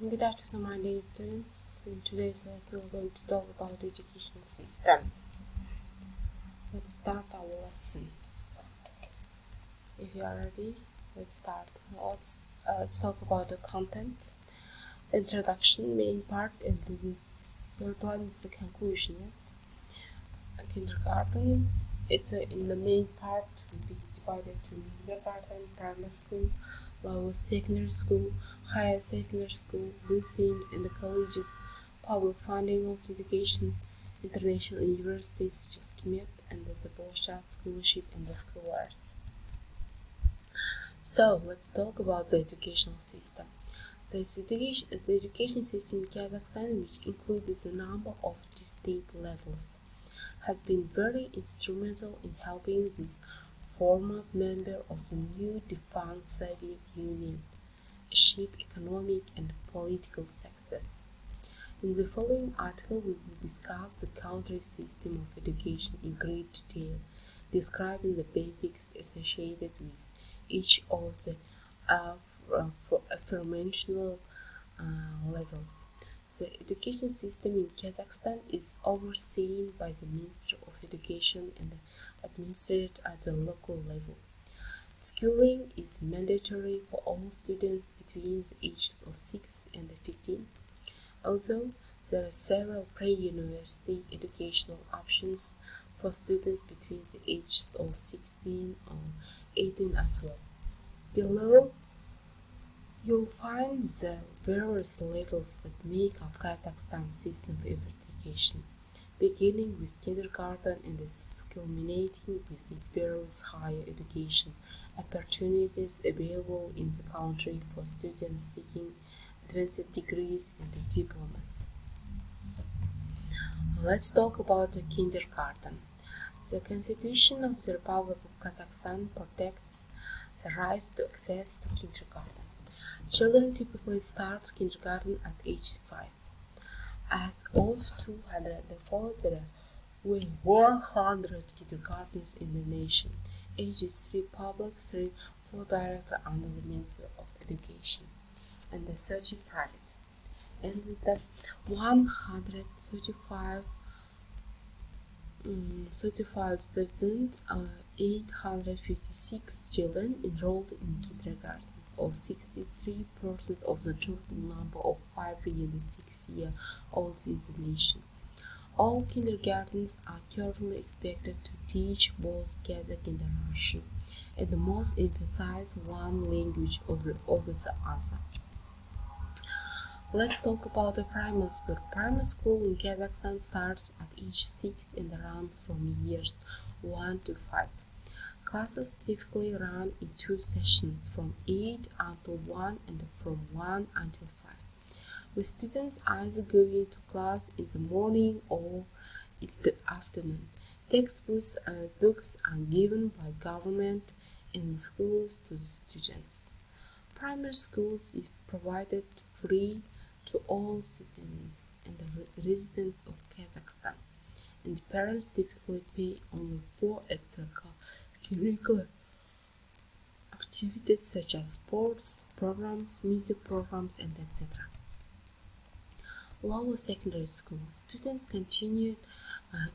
Good afternoon, my dear students. In today's lesson, we're going to talk about educational systems. Let's start our lesson. If you are ready, let's start. Let's talk about the content, introduction, main part, and the third one is the conclusion. Yes, kindergarten. In the main part will be divided to kindergarten, primary school, lower secondary school, higher secondary school, blue themes in the colleges, public funding of education, international universities such as KIMEP, and the Bolshak scholarship and the scholars. So let's talk about the educational system. The education system in Kazakhstan, which includes a number of distinct levels, has been very instrumental in helping this former member of the new defunct Soviet Union achieve economic and political success. In the following article, we will discuss the country's system of education in great detail, describing the basics associated with each of the aforementioned levels. The education system in Kazakhstan is overseen by the Ministry of Education and administered at the local level. Schooling is mandatory for all students between the ages of 6 and 15, although there are several pre-university educational options for students between the ages of 16 or 18 as well. Below, you'll find the various levels that make up Kazakhstan's system of education, beginning with kindergarten and culminating with the various higher education opportunities available in the country for students seeking advanced degrees and diplomas. Let's talk about the kindergarten. The Constitution of the Republic of Kazakhstan protects the right to access to kindergarten. Children typically start kindergarten at age 5. As of 2004, there were 100 kindergartens in the nation, ages 3 public, 3 for directly under the Ministry of Education, and the 30 private. And the 35,856 children enrolled in kindergartens, of 63% of the total number of 5 and 6-year-olds in the nation. All kindergartens are currently expected to teach both Kazakh and Russian, and most emphasize one language over the other. Let's talk about the primary school. Primary school in Kazakhstan starts at age 6 and runs from years 1 to 5. Classes typically run in 2 sessions, from 8 until 1 and from 1 until 5, with students either going to class in the morning or in the afternoon. Textbooks books are given by government and schools to the students. Primary schools is provided free to all citizens and residents of Kazakhstan, and parents typically pay only for extracurricular activities such as sports programs, music programs, and etc. Lower secondary school. Students continue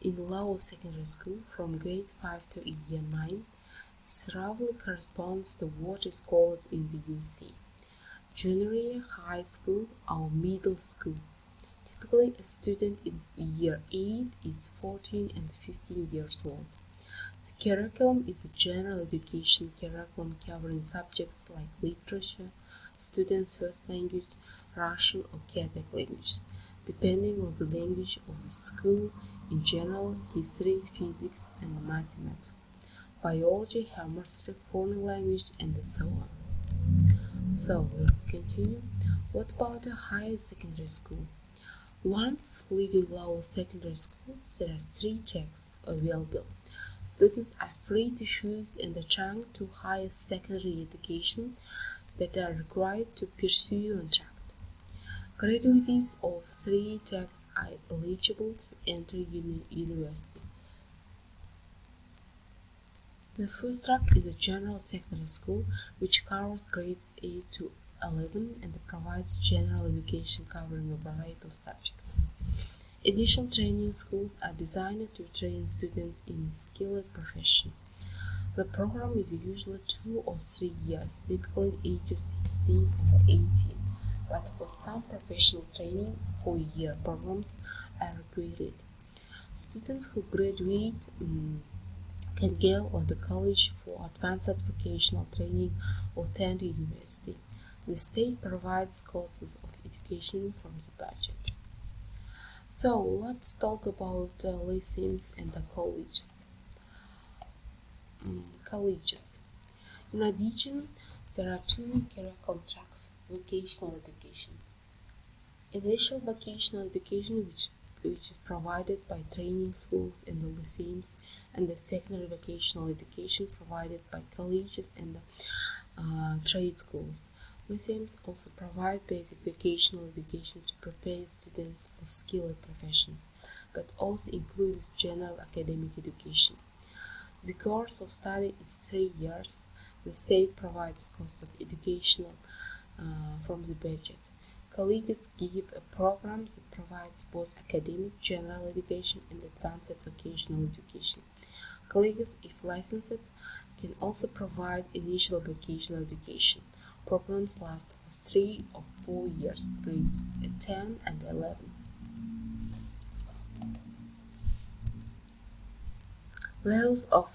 in lower secondary school from grade 5 to year 9. This roughly corresponds to what is called in the UC junior high school or middle school. Typically, a student in year 8 is 14 and 15 years old. The curriculum is a general education curriculum covering subjects like literature, students' first language, Russian or Kazakh languages, depending on the language of the school, in general, history, physics, and mathematics, biology, chemistry, foreign language, and so on. So, let's continue. What about a higher secondary school? Once leaving lower secondary school, there are 3 tracks available. Students are free to choose in the track to higher secondary education, but are required to pursue one track. Graduates of 3 tracks are eligible to enter university. The first track is a general secondary school, which covers grades 8 to 11 and provides general education covering a variety of subjects. Initial training schools are designed to train students in skilled profession. The program is usually 2 or 3 years, typically ages 16 and 18, but for some professional training, 4-year programs are required. Students who graduate can go on to college for advanced vocational training or attend university. The state provides courses of education from the budget. So let's talk about lyceums and the colleges. In addition, there are 2 curriculum tracks: vocational education. Initial vocational education, which is provided by training schools and the lyceums, and the secondary vocational education provided by colleges and trade schools. Lyceums also provide basic vocational education to prepare students for skilled professions, but also includes general academic education. The course of study is 3 years. The state provides cost of educational from the budget. Colleges give programs that provides both academic general education and advanced vocational education. Colleges, if licensed, can also provide initial vocational education. Programs last for 3 or 4 years, grades 10 and 11. Levels of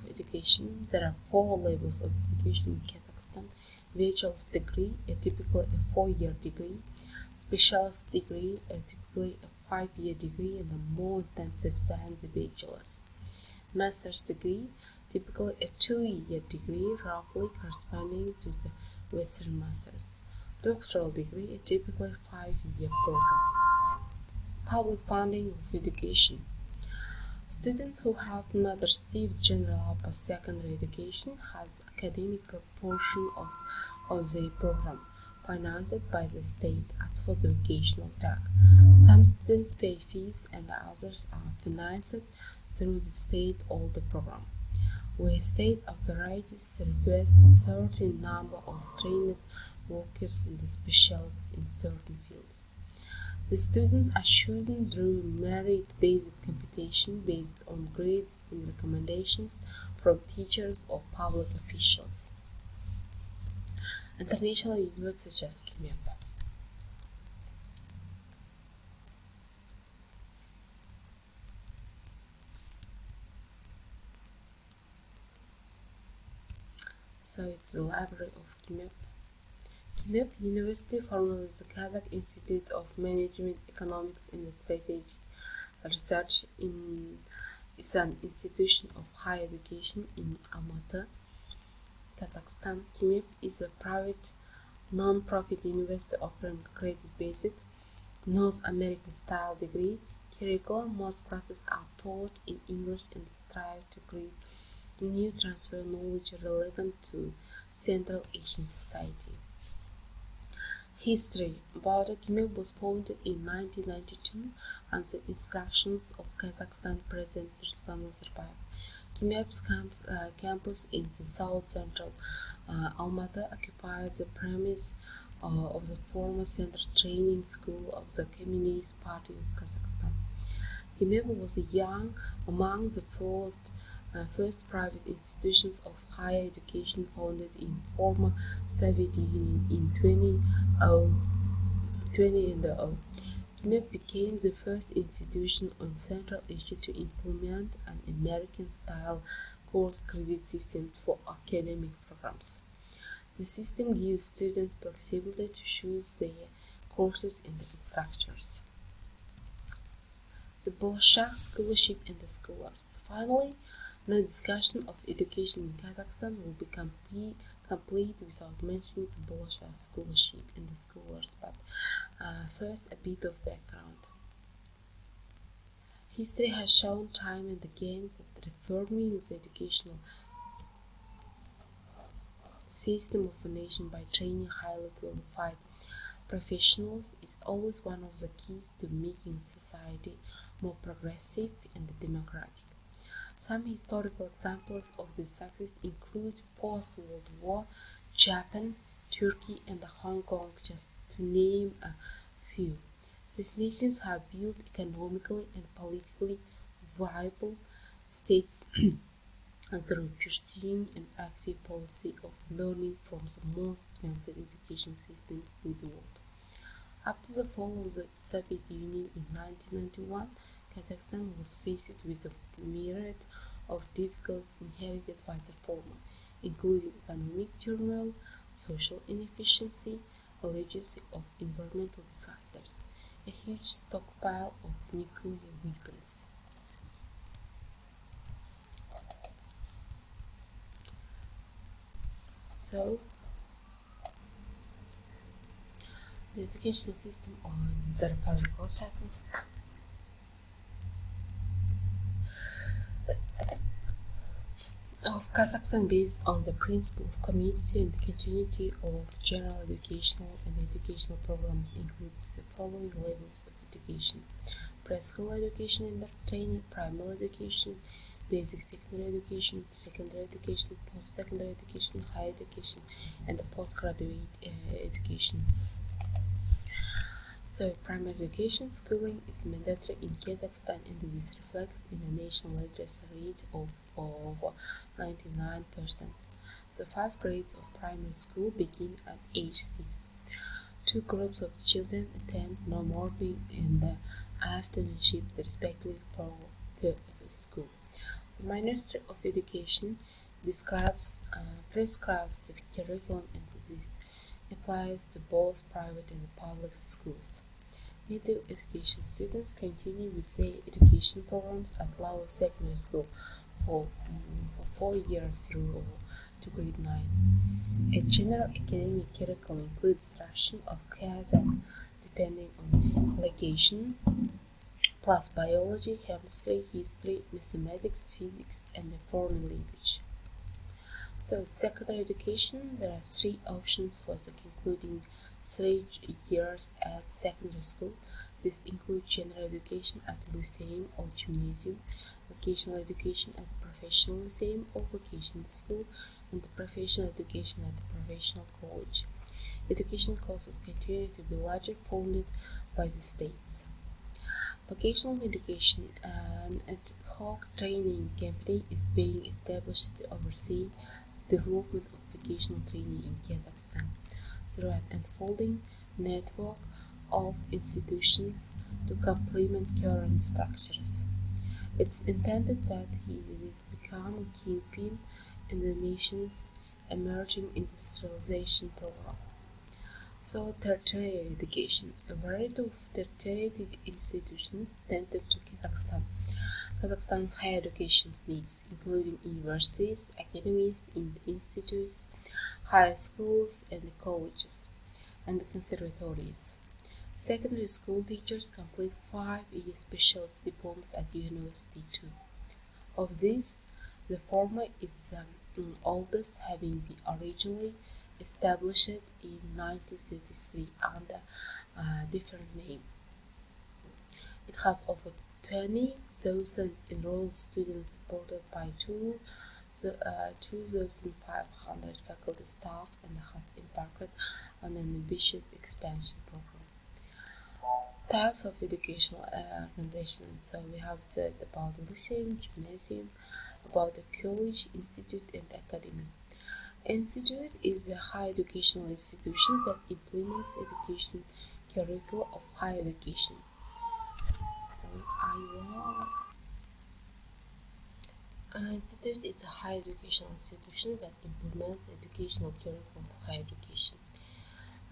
education. There are 4 levels of education in Kazakhstan: bachelor's degree, typically a 4-year degree; specialist degree, typically a 5-year degree and a more intensive than the bachelor's; master's degree, typically a 2-year degree, roughly corresponding to the Western master's; doctoral degree, typically a 5-year program. Public funding of education. Students who have not received general upper secondary education has academic proportion of the program, financed by the state, as for the vocational track. Some students pay fees and others are financed through the state or the program, where state authorities request a certain number of trained workers in the specialties in certain fields. The students are chosen through merit-based competition based on grades and recommendations from teachers or public officials. International universities such as KIMEP. So it's the library of KIMEP. KIMEP University, formerly the Kazakh Institute of Management, Economics and Strategic Research, is an institution of higher education in Almaty, Kazakhstan. KIMEP is a private, non-profit university offering credit-based, North American-style degree curriculum. Most classes are taught in English and strive to create new transfer knowledge relevant to Central Asian society. History. Bauda KIMEP was founded in 1992 under the instructions of Kazakhstan President Nursultan Nazarbayev. KIMEP's campus in the south-central Almaty occupied the premise of the former Central Training School of the Communist Party of Kazakhstan. KIMEP was among the first private institutions of higher education founded in former Soviet Union in 2000. KIMEP became the first institution on Central Asia to implement an American-style course credit system for academic programs. The system gives students flexibility to choose their courses and instructors. The Bolshak Scholarship and the Scholars. Finally, no discussion of education in Kazakhstan will be complete without mentioning the Bolshak Scholarship and the Scholars, but first a bit of background. History has shown time and again that reforming the educational system of a nation by training highly qualified professionals is always one of the keys to making society more progressive and democratic. Some historical examples of this success include post-World War Japan, Turkey, and Hong Kong, just to name a few. These nations have built economically and politically viable states through pursuing an active policy of learning from the most advanced education systems in the world. After the fall of the Soviet Union in 1991, Kazakhstan was faced with a myriad of difficulties inherited by the former, including economic turmoil, social inefficiency, a legacy of environmental disasters, a huge stockpile of nuclear weapons. So, the education system on the Republic of Kazakhstan based on the principle of community and continuity of general educational and educational programs includes the following levels of education: preschool education and training, primary education, basic secondary education, post-secondary education, higher education, and postgraduate education. So, primary education schooling is mandatory in Kazakhstan, and this reflects in a national literacy rate of over 99%. The 5 grades of primary school begin at age 6. 2 groups of children attend morning and afternoon shifts respectively per school. The Ministry of Education prescribes the curriculum, and this applies to both private and public schools. Middle education students continue with their education programs at lower secondary school for 4 years through to grade 9. A general academic curriculum includes Russian or Kazakh, depending on location, plus biology, chemistry, history, mathematics, physics, and a foreign language. So, secondary education, there are 3 options for the concluding 3 years at secondary school. This includes general education at lyceum or gymnasium, vocational education at professional lyceum or vocational school, and professional education at the professional college. Education courses continue to be largely funded by the states. Vocational education, an ad hoc training company, is being established to oversee the development of vocational training in Kazakhstan through an unfolding network of institutions to complement current structures. It's intended that it will become a kingpin in the nation's emerging industrialization program. So, tertiary education. A variety of tertiary institutions tended to Kazakhstan. Kazakhstan's higher education needs, including universities, academies, institutes, high schools, and colleges, and conservatories. Secondary school teachers complete 5-year specialist diplomas at university too. Of these, the former is the oldest, having been originally established in 1933 under a different name. It has over 20,000 enrolled students supported by 2,500 faculty staff and has embarked on an ambitious expansion program. Types of educational organizations. So we have said about the lyceum, gymnasium, about the college, institute, and academy. Institute is a higher educational institution that implements education curricula of higher education. Institute is a higher educational institution that implements educational curriculum of higher education.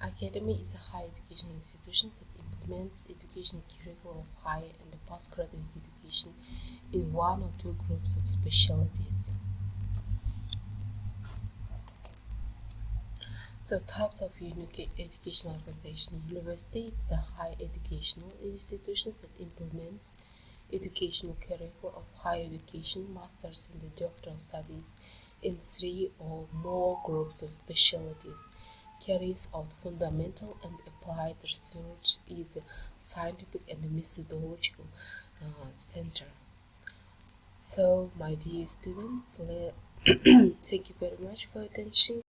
Academy is a higher educational institution that implements educational curriculum of higher and postgraduate education in 1 or 2 groups of specialties. So, types of educational organization. University is a higher educational institution that implements educational curricula of higher education, master's and doctoral studies in 3 or more groups of specialties, carries out fundamental and applied research, is a scientific and methodological center. So, my dear students, thank you very much for attention.